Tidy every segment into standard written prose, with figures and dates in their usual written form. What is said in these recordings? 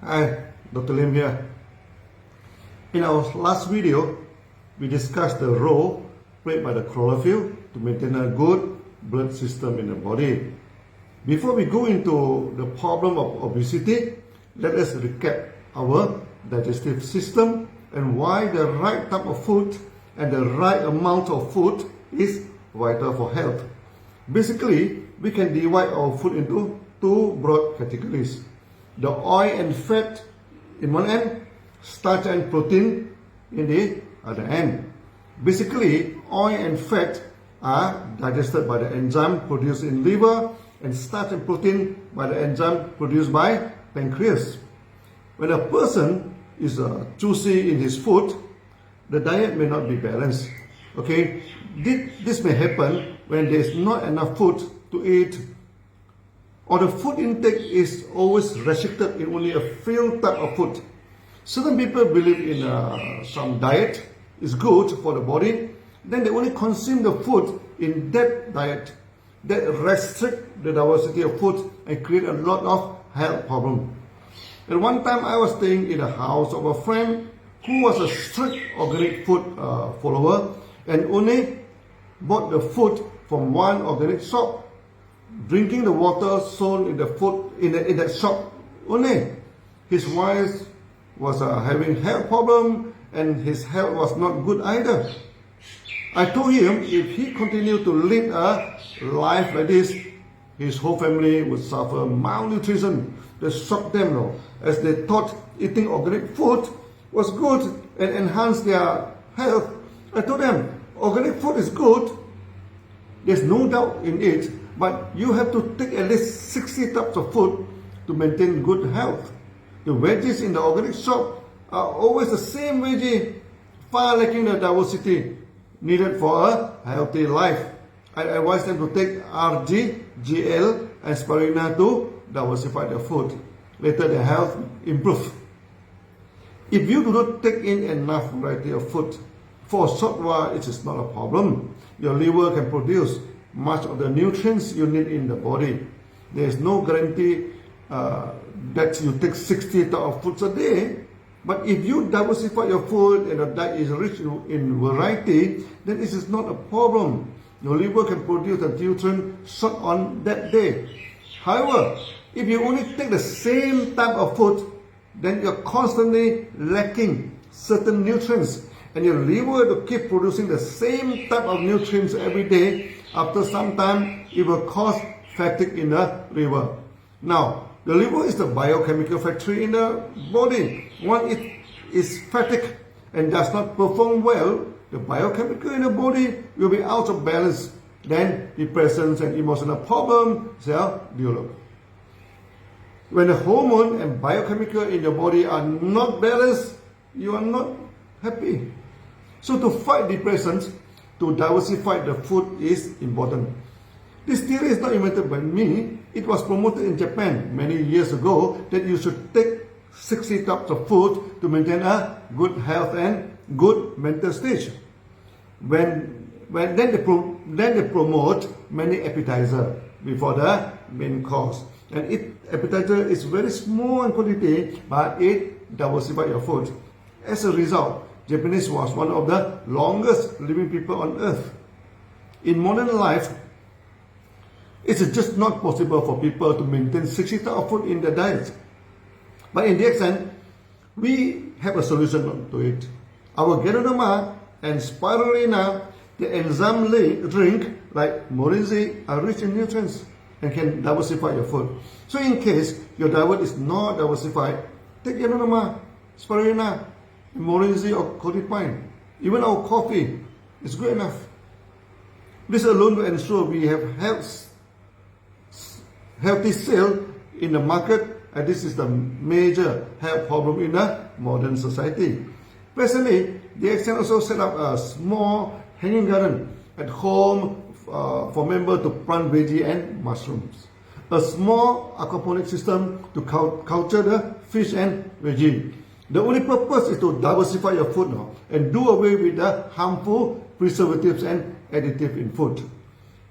Hi, Dr. Lim here. In our last video, we discussed the role played by the chlorophyll to maintain a good blood system in the body. Before we go into the problem of obesity, let us recap our digestive system and why the right type of food and the right amount of food is vital for health. Basically, we can divide our food into two broad categories: the oil and fat in one end, starch and protein in the other end. Basically, oil and fat are digested by the enzyme produced in liver, and starch and protein by the enzyme produced by pancreas. When a person is choosy in his food, the diet may not be balanced. Okay, this may happen when there is not enough food to eat, or the food intake is always restricted in only a few type of food. Certain people believe in some diet is good for the body, then they only consume the food in that diet that restrict the diversity of food and create a lot of health problem. At one time, I was staying in the house of a friend who was a strict organic food follower and only bought the food from one organic shop, drinking the water sold in the food in that shop only. His wife was having health problem and his health was not good either. I told him if he continued to lead a life like this, his whole family would suffer malnutrition. That shocked them, as they thought eating organic food was good and enhanced their health. I told them organic food is good, there's no doubt in it, but you have to take at least 60 types of food to maintain good health. The veggies in the organic shop are always the same veggie, far lacking the diversity needed for a healthy life. I advise them to take RG, GL, and spirulina to diversify their food. Later, their health improve. If you do not take in enough variety of food, for a short while it is not a problem. Your liver can produce much of the nutrients you need in the body. There is no guarantee that you take 60 types of foods a day. But if you diversify your food and the diet is rich in variety, then this is not a problem. Your liver can produce the nutrient short on that day. However, if you only take the same type of food, then you're constantly lacking certain nutrients, and your liver will keep producing the same type of nutrients every day. After some time, it will cause fatigue in the liver. Now, the liver is the biochemical factory in the body. Once it is fatigued and does not perform well, the biochemical in the body will be out of balance. Then depression and emotional problems will develop. When the hormone and biochemical in your body are not balanced, you are not happy. So to fight depression, to diversify the food is important. This theory is not invented by me. It was promoted in Japan many years ago that you should take 60 types of food to maintain a good health and good mental state. Then they promote many appetizer before the main course. And appetizer is very small in quantity, but it diversifies your food. As a result, Japanese was one of the longest living people on earth. In modern life, it's just not possible for people to maintain 60 types of food in their diet. But in DXN, we have a solution to it. Our Ganoderma and spirulina, the enzyme drink like morinzi, are rich in nutrients and can diversify your food. So in case your diet is not diversified, take Ganoderma, spirulina, morinzi or codipine. Even our coffee is good enough. This alone will ensure we have healthy sale in the market, and this is the major health problem in the modern society. Presently, DXN also set up a small hanging garden at home for members to plant veggie and mushrooms. A small aquaponic system to culture the fish and veggie. The only purpose is to diversify your food now and do away with the harmful preservatives and additives in food.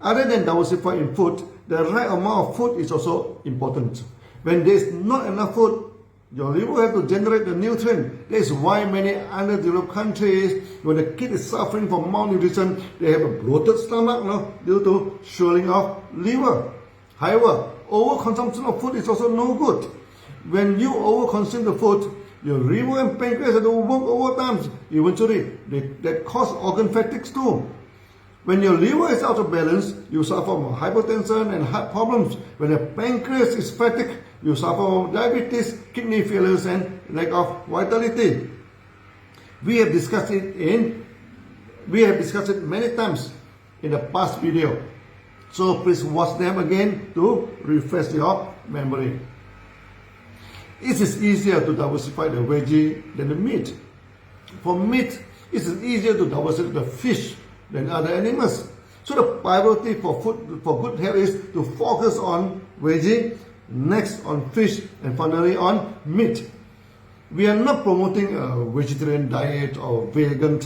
Other than diversifying in food, the right amount of food is also important. When there is not enough food, Your liver has to generate the nutrient. That is why many underdeveloped countries, when the kid is suffering from malnutrition, they have a bloated stomach, no, due to swelling of liver. However, overconsumption of food is also no good. When you overconsume the food, your liver and pancreas have to work overtime. Eventually, that cause organ fatigue too. When your liver is out of balance, you suffer from hypertension and heart problems. When the pancreas is fatigued, you suffer from diabetes, kidney failures, and lack of vitality. We have discussed it many times in the past video. So please watch them again to refresh your memory. It is easier to diversify the veggie than the meat. For meat, it is easier to diversify the fish than other animals. So the priority for food for good health is to focus on veggie, next on fish, and finally on meat. We are not promoting a vegetarian diet or vegan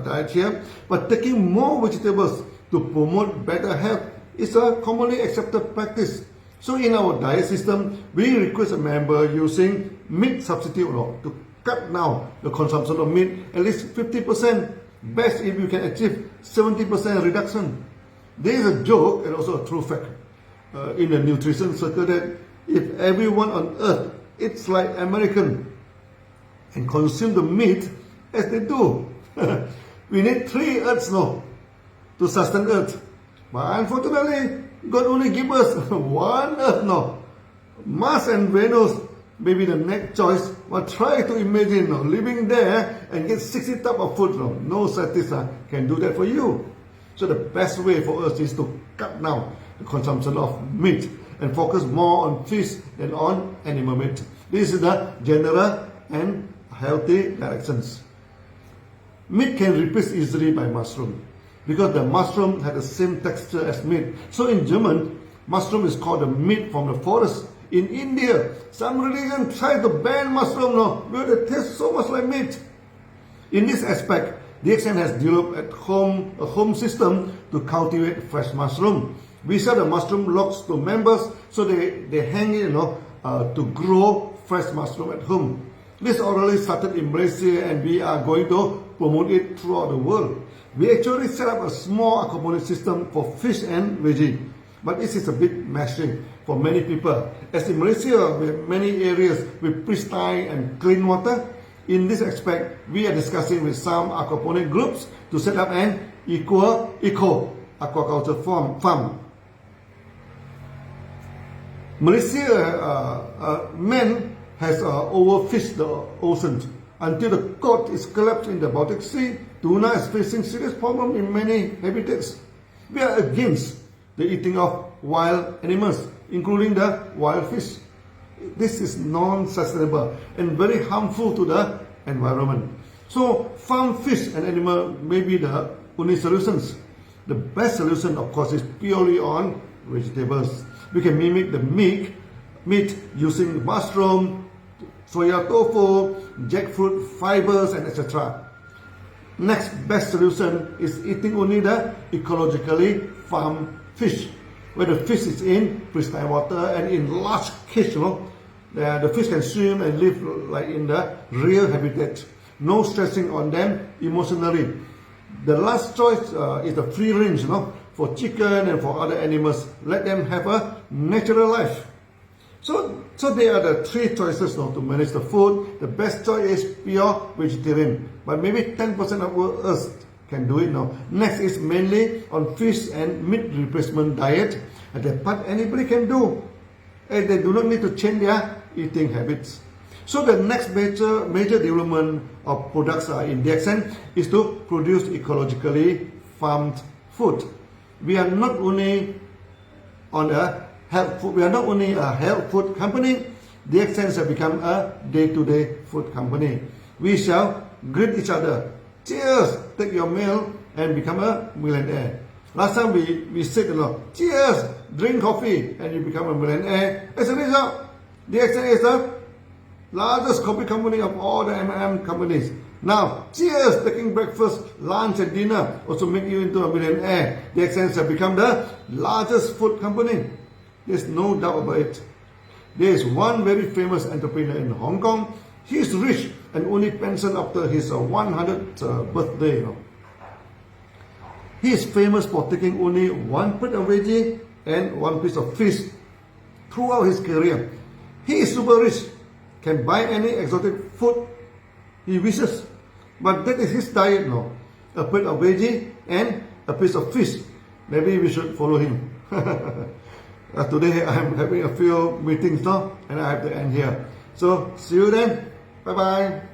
diet here, but taking more vegetables to promote better health is a commonly accepted practice. So in our diet system, we request a member using meat substitute to cut down the consumption of meat at least 50%. Best if you can achieve 70% reduction. There is a joke and also a true fact in the nutrition circle that if everyone on earth eats like American and consume the meat as they do, we need 3 earths to sustain earth. But unfortunately, God only gives us 1 earth Mars and Venus may be the next choice, but try to imagine living there and get 60 types of food. No scientist can do that for you. So the best way for us is to cut down the consumption of meat and focus more on fish than on animal meat. This is the general and healthy directions. Meat can replace easily by mushroom because the mushroom has the same texture as meat. So in German, mushroom is called the meat from the forest. In India, some religions try to ban mushroom because they taste so much like meat. In this aspect, DXN has developed a home system to cultivate fresh mushroom. We sell the mushroom logs to members, so they hang it to grow fresh mushroom at home. This already started in Malaysia and we are going to promote it throughout the world. We actually set up a small aquaponic system for fish and veggie, but this is a bit messy for many people. As in Malaysia, we have many areas with pristine and clean water. In this aspect, we are discussing with some aquaponic groups to set up an eco aquaculture farm. Malaysia has overfished the oceans until the cod is collapsed in the Baltic Sea. Tuna is facing serious problem in many habitats. We are against the eating of wild animals, including the wild fish. This is non-sustainable and very harmful to the environment. So farm fish and animal may be the only solutions. The best solution, of course, is purely on vegetables. We can mimic the meat using mushroom, soya tofu, jackfruit fibers, and etc. Next best solution is eating only the ecologically farmed fish, where the fish is in pristine water and in large cage. The fish can swim and live like in the real habitat. No stressing on them emotionally. The last choice is the free range, for chicken and for other animals. Let them have a natural life. So there are the 3 choices to manage the food. The best choice is pure vegetarian, but maybe 10% of us can do it now. Next is mainly on fish and meat replacement diet, and that part anybody can do, and they do not need to change their eating habits. So the next major development of products in DXN is to produce ecologically farmed food. We are not only a health food company. DXN has become a day-to-day food company. We shall greet each other. Cheers! Take your meal and become a millionaire. Last time we said, cheers! Drink coffee and you become a millionaire. As a result, DXN is the largest coffee company of all the M&M companies. Now, cheers! Taking breakfast, lunch and dinner also make you into a millionaire. DXN has become the largest food company. There's no doubt about it. There is one very famous entrepreneur in Hong Kong. He is rich and only pension after his 100th birthday. He is famous for taking only one plate of veggie and one piece of fish throughout his career. He is super rich, can buy any exotic food he wishes. But that is his diet now. A plate of veggie and a piece of fish. Maybe we should follow him. Today I am having a few meetings now and I have to end here. So see you then. Bye bye.